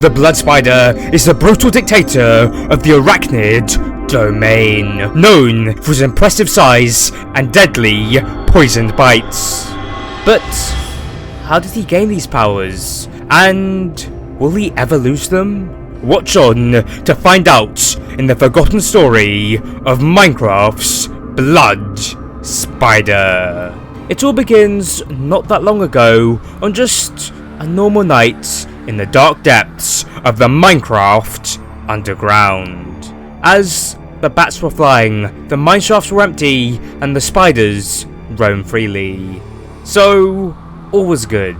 The blood spider is the brutal dictator of the arachnid domain, known for his impressive size and deadly poisoned bites. But how did he gain these powers? And will he ever lose them? Watch on to find out in the forgotten story of Minecraft's Blood Spider. It all begins not that long ago on just a normal night in the dark depths of the Minecraft underground. As the bats were flying, the mineshafts were empty, and the spiders roamed freely. So, all was good.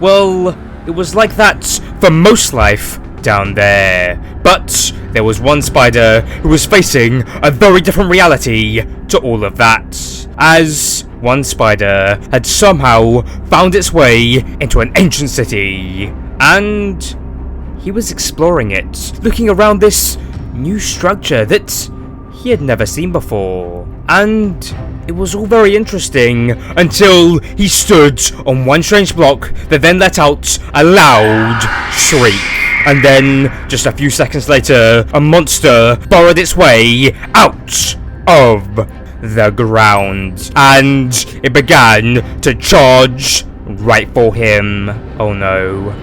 Well, it was like that for most life down there. But there was one spider who was facing a very different reality to all of that, as one spider had somehow found its way into an ancient city, and he was exploring it, looking around this new structure that he had never seen before. And it was all very interesting until he stood on one strange block that then let out a loud shriek. And then, just a few seconds later, a monster burrowed its way out of the ground, and it began to charge right for him. Oh no.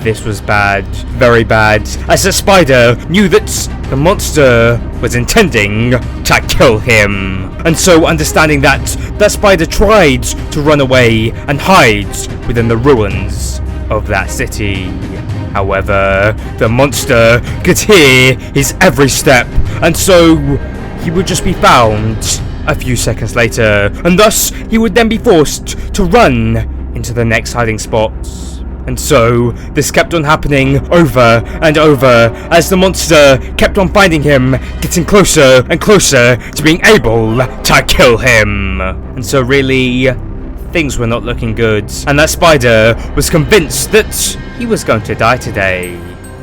This was bad, very bad, as the spider knew that the monster was intending to kill him. And so, understanding that, the spider tried to run away and hide within the ruins of that city. However, the monster could hear his every step, and so he would just be found a few seconds later, and thus he would then be forced to run into the next hiding spot. And so, this kept on happening over and over as the monster kept on finding him, getting closer and closer to being able to kill him. And so really, things were not looking good, and that spider was convinced that he was going to die today.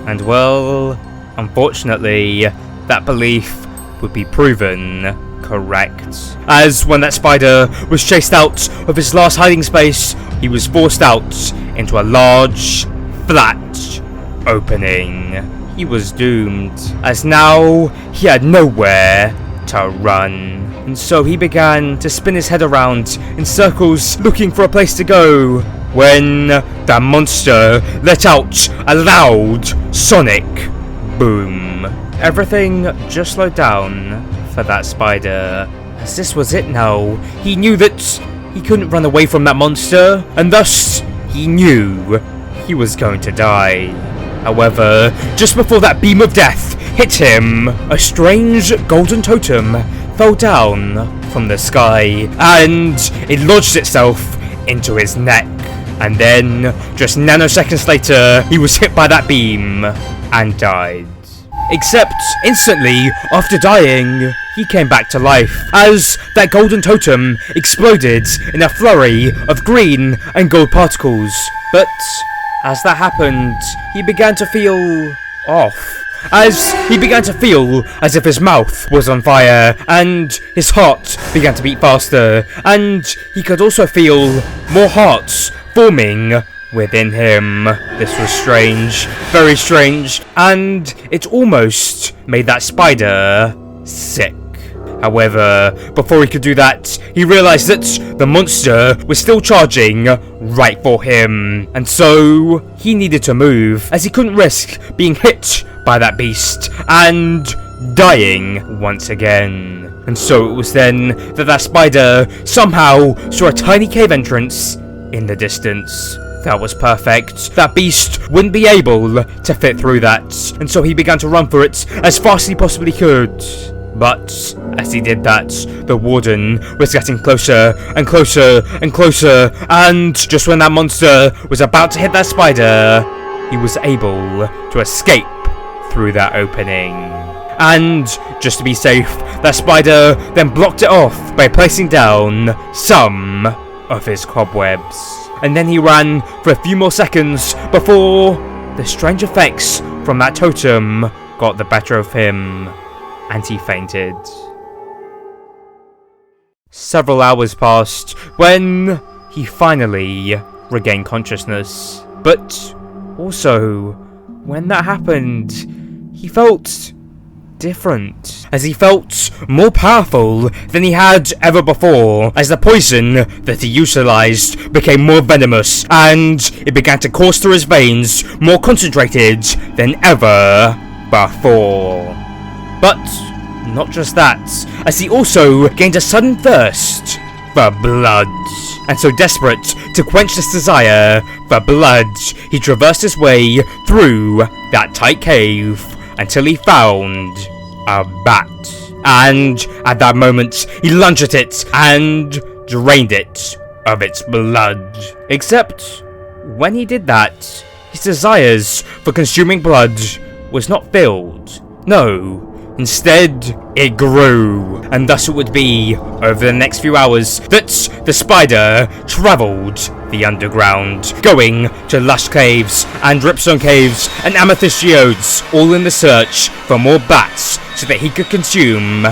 And well, unfortunately, that belief would be proven correct, as when that spider was chased out of his last hiding space, he was forced out into a large, flat opening. He was doomed, as now he had nowhere to run. And so he began to spin his head around in circles looking for a place to go, when the monster let out a loud sonic boom. Everything just slowed down for that spider, as this was it now. He knew that he couldn't run away from that monster, and thus he knew he was going to die. However, just before that beam of death hit him, a strange golden totem fell down from the sky, and it lodged itself into his neck. And then, just nanoseconds later, he was hit by that beam and died. Except, instantly, after dying, he came back to life, as that golden totem exploded in a flurry of green and gold particles. But, as that happened, he began to feel off, as he began to feel as if his mouth was on fire, and his heart began to beat faster, and he could also feel more hearts forming within him. This was strange, very strange, and it almost made that spider sick. However, before he could do that, he realized that the monster was still charging right for him, and so he needed to move, as he couldn't risk being hit by that beast and dying once again. And so it was then that spider somehow saw a tiny cave entrance in the distance. That was perfect. That beast wouldn't be able to fit through that, and so he began to run for it as fast as he possibly could. But as he did that, the warden was getting closer and closer and closer, and just when that monster was about to hit that spider, he was able to escape through that opening. And just to be safe, that spider then blocked it off by placing down some of his cobwebs. And then he ran for a few more seconds before the strange effects from that totem got the better of him, and he fainted. Several hours passed when he finally regained consciousness, but also when that happened, he felt different, as he felt more powerful than he had ever before, as the poison that he utilized became more venomous, and it began to course through his veins more concentrated than ever before. But not just that, as he also gained a sudden thirst for blood. And so desperate to quench this desire for blood, he traversed his way through that tight cave until he found a bat. And at that moment, he lunged at it and drained it of its blood. Except, when he did that, his desires for consuming blood was not filled. No. Instead, it grew, and thus it would be, over the next few hours, that the spider travelled the underground, going to lush caves, and dripstone caves, and amethyst geodes, all in the search for more bats, so that he could consume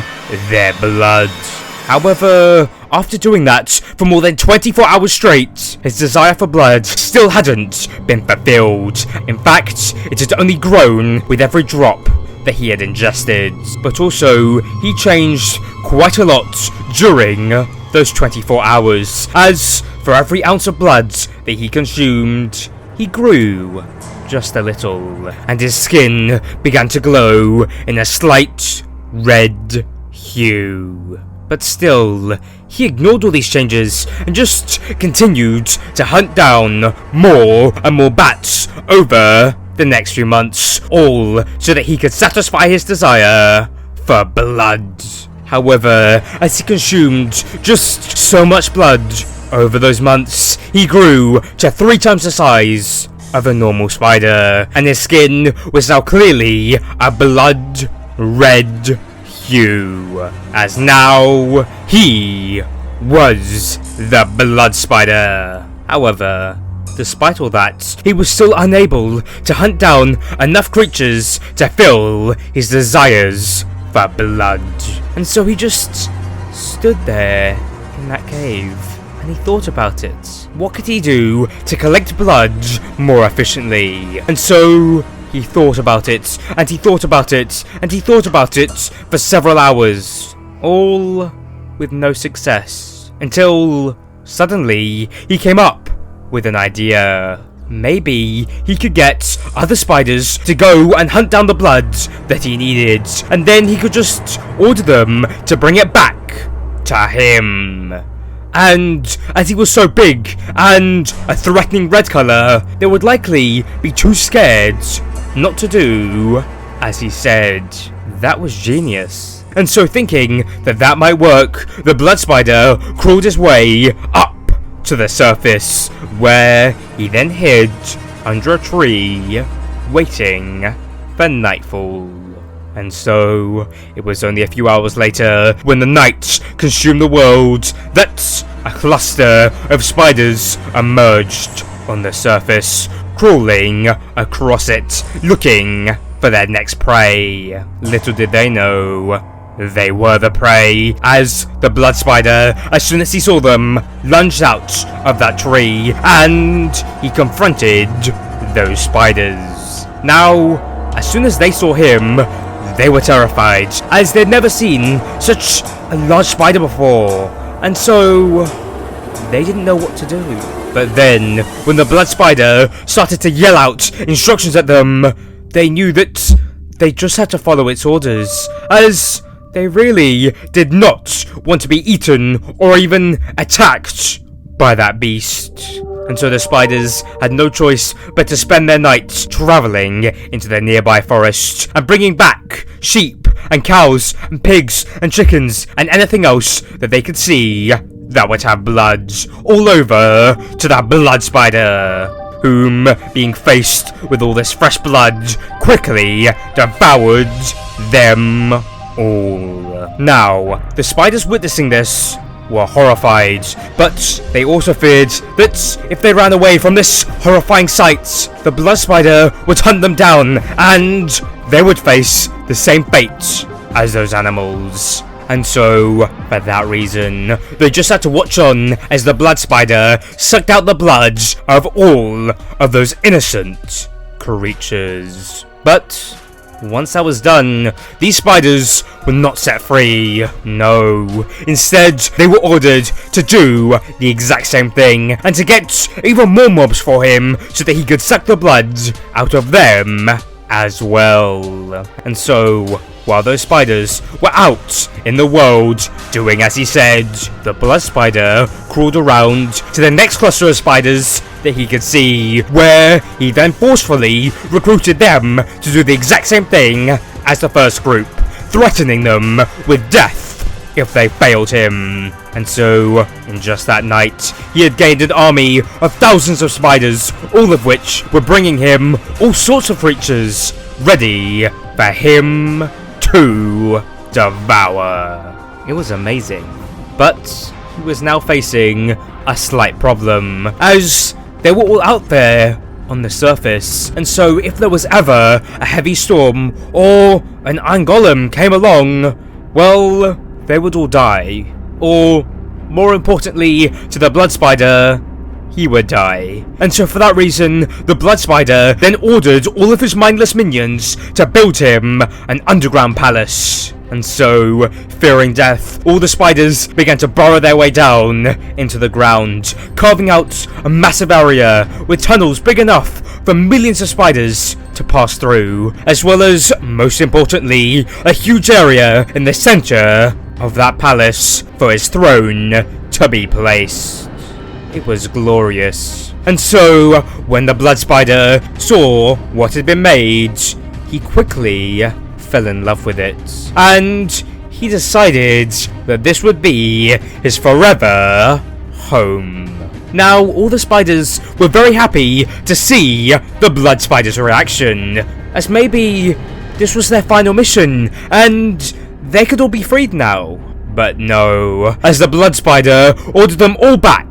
their blood. However, after doing that for more than 24 hours straight, his desire for blood still hadn't been fulfilled. In fact, it had only grown with every drop that he had ingested. But also, he changed quite a lot during those 24 hours, as for every ounce of blood that he consumed, he grew just a little, and his skin began to glow in a slight red hue. But still, he ignored all these changes and just continued to hunt down more and more bats over the next few months, all so that he could satisfy his desire for blood. However, as he consumed just so much blood over those months, he grew to 3 times the size of a normal spider, and his skin was now clearly a blood red hue, as now he was the blood spider. However, despite all that, he was still unable to hunt down enough creatures to fill his desires for blood. And so he just stood there in that cave, and he thought about it. What could he do to collect blood more efficiently? And so he thought about it, and he thought about it, and he thought about it for several hours, all with no success, until suddenly he came up with an idea. Maybe he could get other spiders to go and hunt down the blood that he needed, and then he could just order them to bring it back to him. And as he was so big and a threatening red colour, they would likely be too scared not to do as he said. That was genius. And so thinking that that might work, the blood spider crawled his way up to the surface, where he then hid under a tree, waiting for nightfall. And so, it was only a few hours later, when the night consumed the world, that a cluster of spiders emerged on the surface, crawling across it, looking for their next prey. Little did they know, they were the prey, as the blood spider, as soon as he saw them, lunged out of that tree, and he confronted those spiders. Now, as soon as they saw him, they were terrified, as they'd never seen such a large spider before, and so they didn't know what to do. But then, when the blood spider started to yell out instructions at them, they knew that they just had to follow its orders, as they really did not want to be eaten or even attacked by that beast. And so the spiders had no choice but to spend their nights travelling into the nearby forest and bringing back sheep and cows and pigs and chickens and anything else that they could see that would have blood, all over to that blood spider, whom, being faced with all this fresh blood, quickly devoured them all. Now, the spiders witnessing this were horrified, but they also feared that if they ran away from this horrifying sight, the blood spider would hunt them down, and they would face the same fate as those animals. And so, for that reason, they just had to watch on as the blood spider sucked out the blood of all of those innocent creatures. But once that was done, these spiders were not set free. No. Instead, they were ordered to do the exact same thing and to get even more mobs for him so that he could suck the blood out of them as well. And so, while those spiders were out in the world doing as he said, the blood spider crawled around to the next cluster of spiders that he could see, where he then forcefully recruited them to do the exact same thing as the first group, threatening them with death if they failed him. And so, in just that night, he had gained an army of thousands of spiders, all of which were bringing him all sorts of creatures ready for him to devour. It was amazing, but he was now facing a slight problem, as they were all out there on the surface, and so if there was ever a heavy storm or an iron golem came along, well, they would all die. Or, more importantly to the blood spider, he would die. And so for that reason, the blood spider then ordered all of his mindless minions to build him an underground palace. And so, fearing death, all the spiders began to burrow their way down into the ground, carving out a massive area with tunnels big enough for millions of spiders to pass through, as well as, most importantly, a huge area in the center of that palace for his throne to be placed. It was glorious. And so, when the blood spider saw what had been made, he quickly fell in love with it, and he decided that this would be his forever home. Now, all the spiders were very happy to see the blood spider's reaction, as maybe this was their final mission, and they could all be freed now. But no, as the blood spider ordered them all back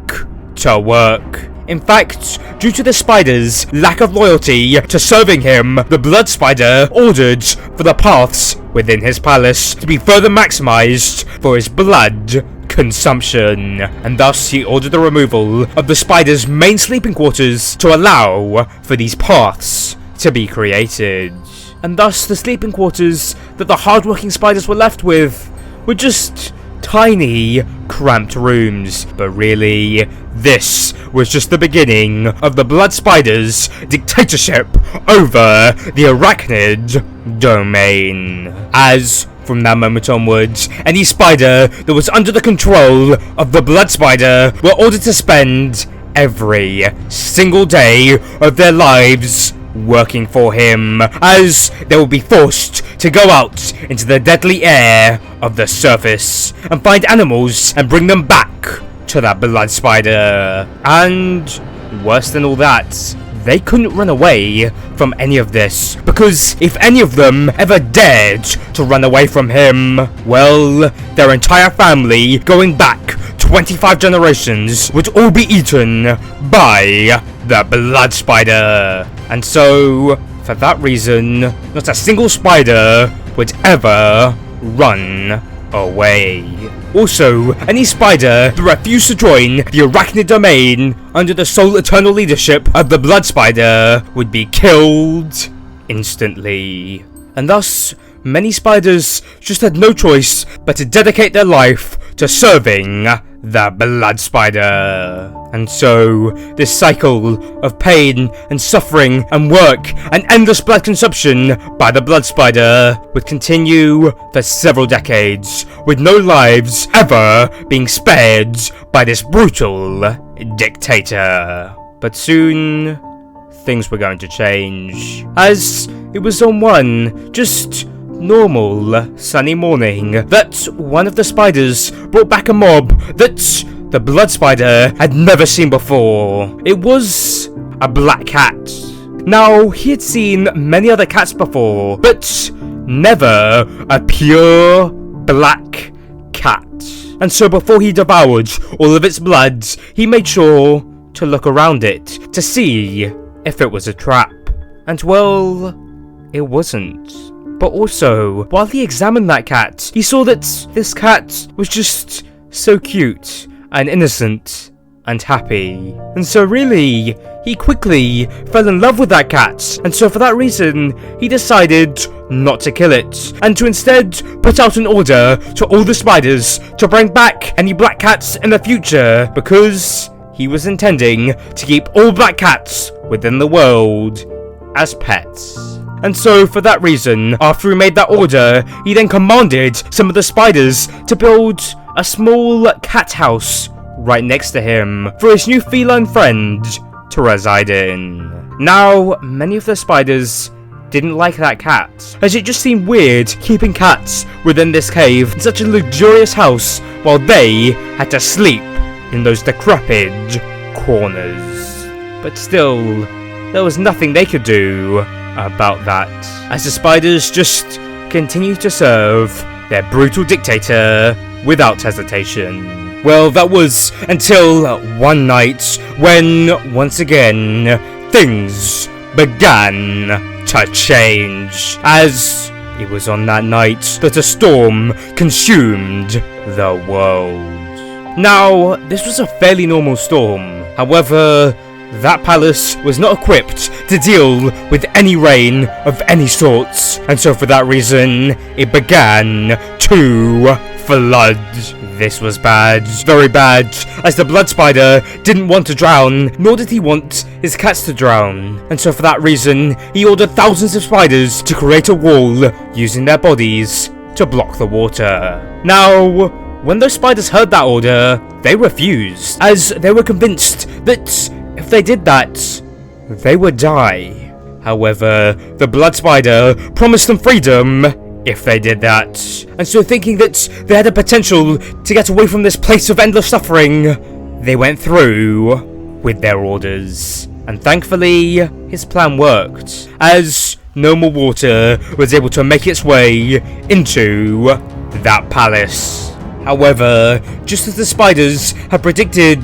to work. In fact, due to the spider's lack of loyalty to serving him, the blood spider ordered for the paths within his palace to be further maximized for his blood consumption, and thus he ordered the removal of the spider's main sleeping quarters to allow for these paths to be created. And thus the sleeping quarters that the hardworking spiders were left with were just tiny, cramped rooms. But really, this was just the beginning of the blood spider's dictatorship over the arachnid domain. As from that moment onwards, any spider that was under the control of the blood spider were ordered to spend every single day of their lives working for him, as they will be forced to go out into the deadly air of the surface and find animals and bring them back to that blood spider. And worse than all that, they couldn't run away from any of this, because if any of them ever dared to run away from him, well, their entire family, going back 25 generations, would all be eaten by the blood spider. And so, for that reason, not a single spider would ever run away. Also, any spider that refused to join the arachnid domain under the sole eternal leadership of the blood spider would be killed instantly. And thus, many spiders just had no choice but to dedicate their life to serving the blood spider. And so, this cycle of pain and suffering and work and endless blood consumption by the blood spider would continue for several decades, with no lives ever being spared by this brutal dictator. But soon, things were going to change, as it was on one just normal sunny morning that one of the spiders brought back a mob that the blood spider had never seen before. It was a black cat. Now, he had seen many other cats before, but never a pure black cat. And so before he devoured all of its blood, he made sure to look around it to see if it was a trap. And well, it wasn't. But also, while he examined that cat, he saw that this cat was just so cute and innocent and happy. And so really, he quickly fell in love with that cat, and so for that reason, he decided not to kill it, and to instead put out an order to all the spiders to bring back any black cats in the future, because he was intending to keep all black cats within the world as pets. And so, for that reason, after he made that order, he then commanded some of the spiders to build a small cat house right next to him for his new feline friend to reside in. Now, many of the spiders didn't like that cat, as it just seemed weird keeping cats within this cave in such a luxurious house while they had to sleep in those decrepit corners. But still, there was nothing they could do about that, as the spiders just continued to serve their brutal dictator without hesitation. Well, that was until one night when, once again, things began to change, as it was on that night that a storm consumed the world. Now, this was a fairly normal storm. However, that palace was not equipped to deal with any rain of any sorts, and so for that reason, it began to flood. This was bad, very bad, as the blood spider didn't want to drown, nor did he want his cats to drown, and so for that reason, he ordered thousands of spiders to create a wall using their bodies to block the water. Now, when those spiders heard that order, they refused, as they were convinced that if they did that, they would die. However, the blood spider promised them freedom if they did that, and so thinking that they had a potential to get away from this place of endless suffering, they went through with their orders. And thankfully, his plan worked, as no more water was able to make its way into that palace. However, just as the spiders had predicted,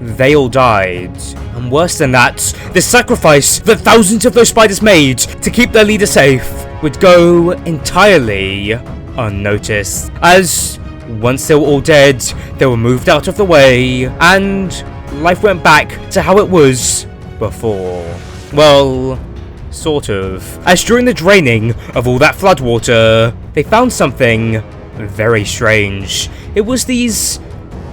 they all died. And worse than that, the sacrifice that thousands of those spiders made to keep their leader safe would go entirely unnoticed, as once they were all dead, they were moved out of the way, and life went back to how it was before. Well, sort of. As during the draining of all that floodwater, they found something very strange. It was these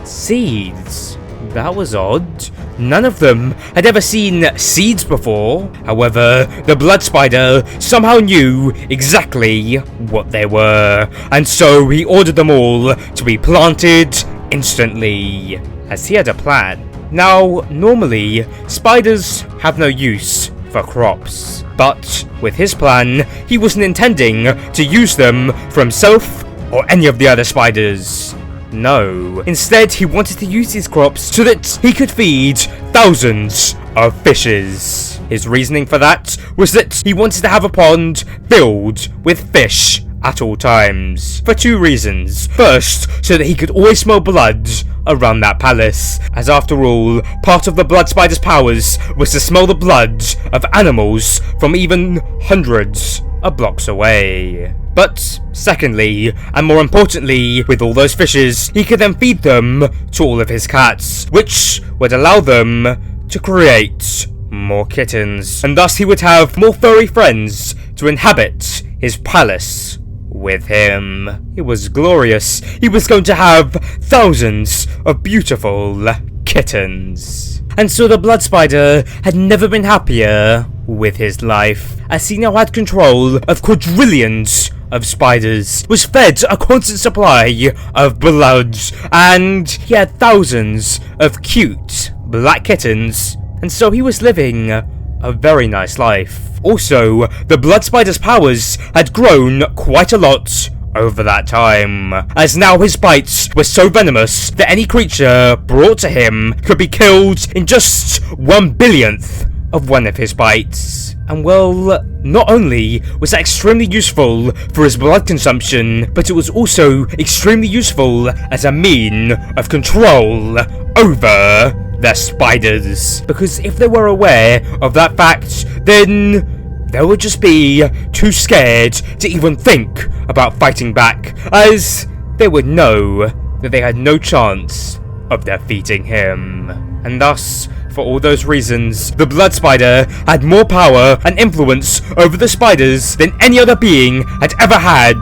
seeds. That was odd. None of them had ever seen seeds before. However, the blood spider somehow knew exactly what they were, and so he ordered them all to be planted instantly, as he had a plan. Now, normally, spiders have no use for crops, but with his plan, he wasn't intending to use them for himself or any of the other spiders. No. Instead, he wanted to use these crops so that he could feed thousands of fishes. His reasoning for that was that he wanted to have a pond filled with fish at all times, for two reasons. First, so that he could always smell blood around that palace, as after all, part of the blood spider's powers was to smell the blood of animals from even hundreds of blocks away. But secondly, and more importantly, with all those fishes, he could then feed them to all of his cats, which would allow them to create more kittens, and thus he would have more furry friends to inhabit his palace with him. It was glorious. He was going to have thousands of beautiful kittens. And so the blood spider had never been happier with his life, as he now had control of quadrillions of spiders, was fed a constant supply of blood, and he had thousands of cute black kittens, and so he was living a very nice life. Also, the blood spider's powers had grown quite a lot over that time, as now his bites were so venomous that any creature brought to him could be killed in just 1/billionth of one of his bites. And well, not only was that extremely useful for his blood consumption, but it was also extremely useful as a mean of control over the spiders. Because if they were aware of that fact, then they would just be too scared to even think about fighting back, as they would know that they had no chance of defeating him. And thus, for all those reasons, the blood spider had more power and influence over the spiders than any other being had ever had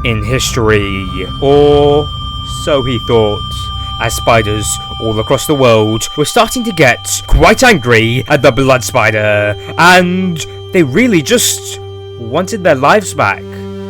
in history. Or so he thought, as spiders all across the world were starting to get quite angry at the blood spider, and they really just wanted their lives back.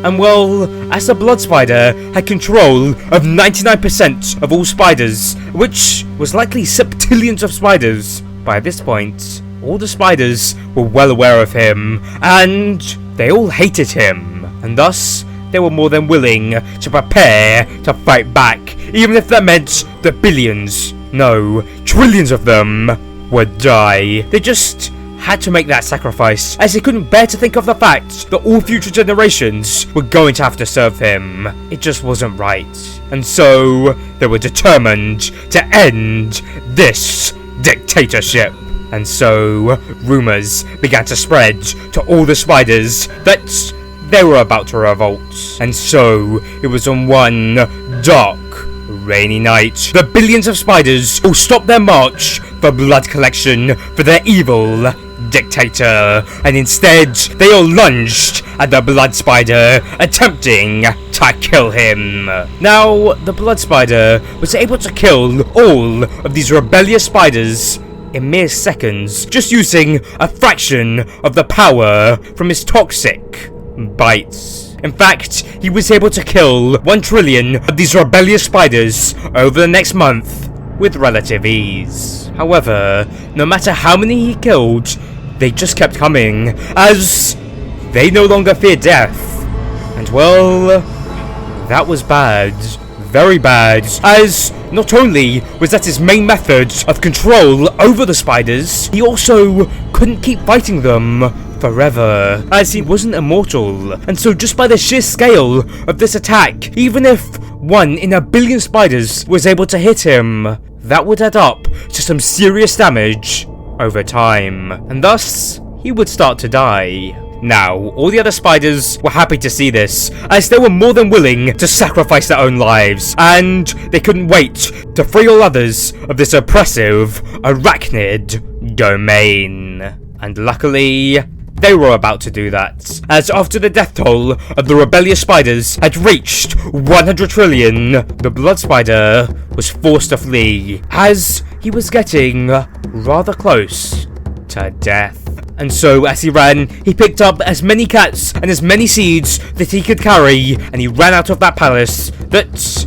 And well, as the blood spider had control of 99% of all spiders, which was likely septillions of spiders by this point, all the spiders were well aware of him, and they all hated him, and thus they were more than willing to prepare to fight back, even if that meant that billions, no, trillions of them would die. They just had to make that sacrifice, as they couldn't bear to think of the fact that all future generations were going to have to serve him. It just wasn't right. And so, they were determined to end this dictatorship. And so, rumors began to spread to all the spiders that they were about to revolt. And so, it was on one dark, rainy night, the billions of spiders all stopped their march for blood collection for their evil dictator, and instead they all lunged at the blood spider, attempting to kill him. Now, the blood spider was able to kill all of these rebellious spiders in mere seconds, just using a fraction of the power from his toxic bites. In fact, he was able to kill 1 trillion of these rebellious spiders over the next month with relative ease. However, no matter how many he killed, they just kept coming, as they no longer feared death. And well, that was bad. Very bad, as not only was that his main method of control over the spiders, he also couldn't keep fighting them forever, as he wasn't immortal. And so just by the sheer scale of this attack, even if 1 in a billion spiders was able to hit him, that would add up to some serious damage over time, and thus he would start to die. Now, all the other spiders were happy to see this, as they were more than willing to sacrifice their own lives, and they couldn't wait to free all others of this oppressive arachnid domain. And luckily, they were about to do that, as after the death toll of the rebellious spiders had reached 100 trillion, the blood spider was forced to flee, as he was getting rather close to death. And so, as he ran, he picked up as many cats and as many seeds that he could carry, and he ran out of that palace that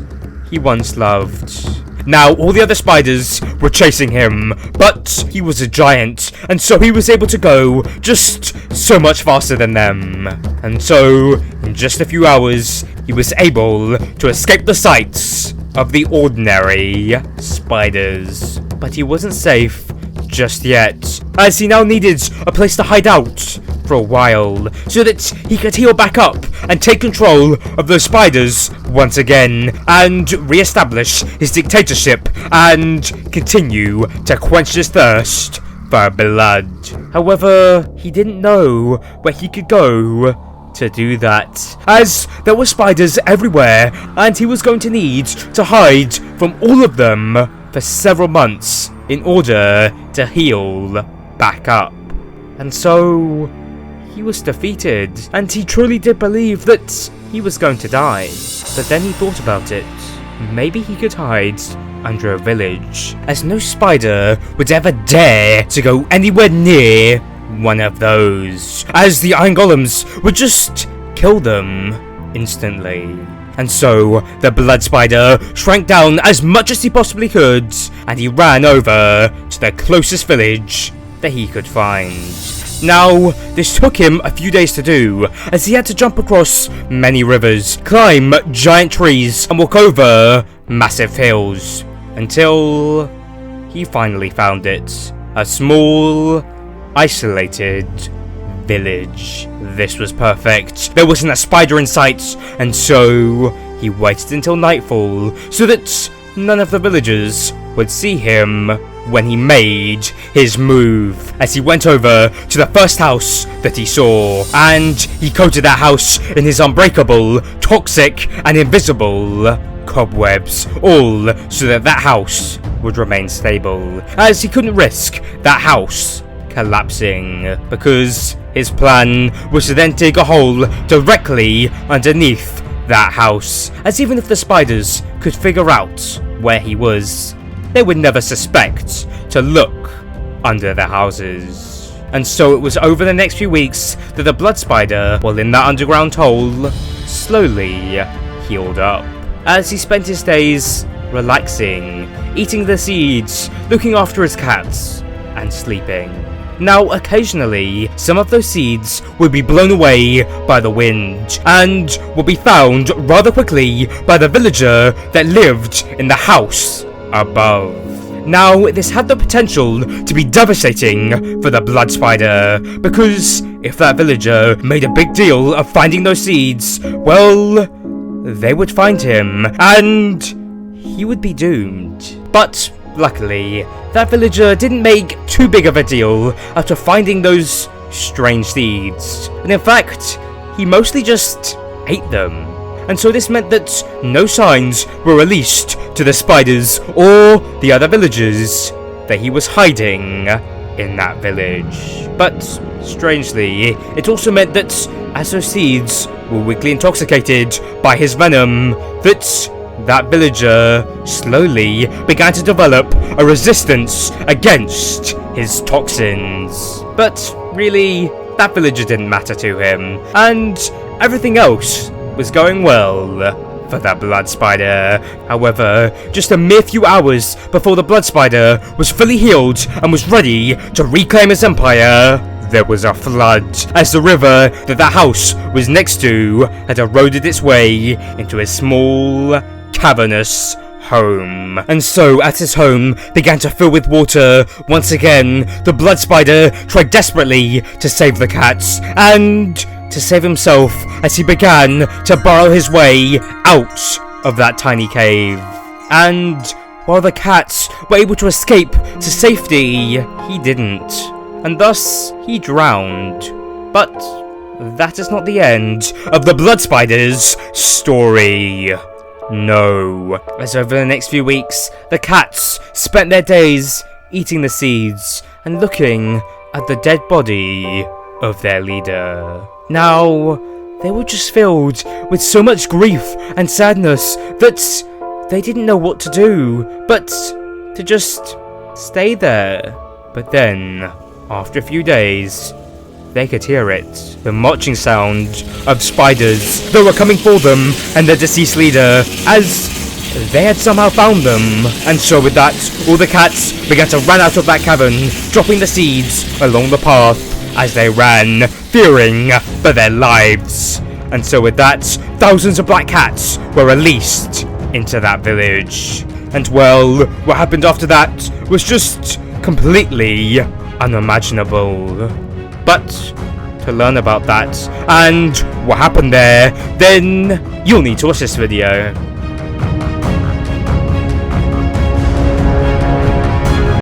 he once loved. Now, all the other spiders were chasing him, but he was a giant, and so he was able to go just so much faster than them. And so, in just a few hours, he was able to escape the sights of the ordinary spiders. But he wasn't safe just yet, as he now needed a place to hide out for a while, so that he could heal back up and take control of those spiders once again, and re-establish his dictatorship and continue to quench his thirst for blood. However, he didn't know where he could go to do that, as there were spiders everywhere, and he was going to need to hide from all of them for several months in order to heal back up. And so he was defeated, and he truly did believe that he was going to die. But then he thought about it. Maybe he could hide under a village, as no spider would ever dare to go anywhere near one of those, as the iron golems would just kill them instantly. And so, the blood spider shrank down as much as he possibly could, and he ran over to the closest village that he could find. Now, this took him a few days to do, as he had to jump across many rivers, climb giant trees, and walk over massive hills, until he finally found it. A small, isolated village. This was perfect. There wasn't a spider in sight, and so he waited until nightfall so that none of the villagers would see him when he made his move, as he went over to the first house that he saw, and he coated that house in his unbreakable, toxic, and invisible cobwebs, all so that that house would remain stable, as he couldn't risk that house collapsing, because his plan was to then dig a hole directly underneath that house, as even if the spiders could figure out where he was, they would never suspect to look under their houses. And so it was over the next few weeks that the blood spider, while in that underground hole, slowly healed up, as he spent his days relaxing, eating the seeds, looking after his cats, and sleeping. Now, occasionally, some of those seeds would be blown away by the wind, and would be found rather quickly by the villager that lived in the house above. Now, this had the potential to be devastating for the blood spider, because if that villager made a big deal of finding those seeds, well, they would find him, and he would be doomed. But luckily, that villager didn't make too big of a deal out of finding those strange seeds, and in fact, he mostly just ate them. And so this meant that no signs were released to the spiders or the other villagers that he was hiding in that village. But strangely, it also meant that as those seeds were weakly intoxicated by his venom, that villager slowly began to develop a resistance against his toxins. But really, that villager didn't matter to him, and everything else was going well for that blood spider. However, just a mere few hours before the blood spider was fully healed and was ready to reclaim his empire, there was a flood, as the river that house was next to had eroded its way into a small, cavernous home. And so, as his home began to fill with water, once again, the blood spider tried desperately to save the cats, and to save himself as he began to burrow his way out of that tiny cave. And while the cats were able to escape to safety, he didn't, and thus he drowned. But that is not the end of the blood spider's story. No, as over the next few weeks, the cats spent their days eating the seeds and looking at the dead body of their leader. Now, they were just filled with so much grief and sadness that they didn't know what to do, but to just stay there. But then, after a few days, they could hear it, the marching sound of spiders that were coming for them and their deceased leader, as they had somehow found them. And so with that, all the cats began to run out of that cavern, dropping the seeds along the path as they ran, fearing for their lives. And so with that, thousands of black cats were released into that village. And well, what happened after that was just completely unimaginable. But to learn about that and what happened there, then you'll need to watch this video.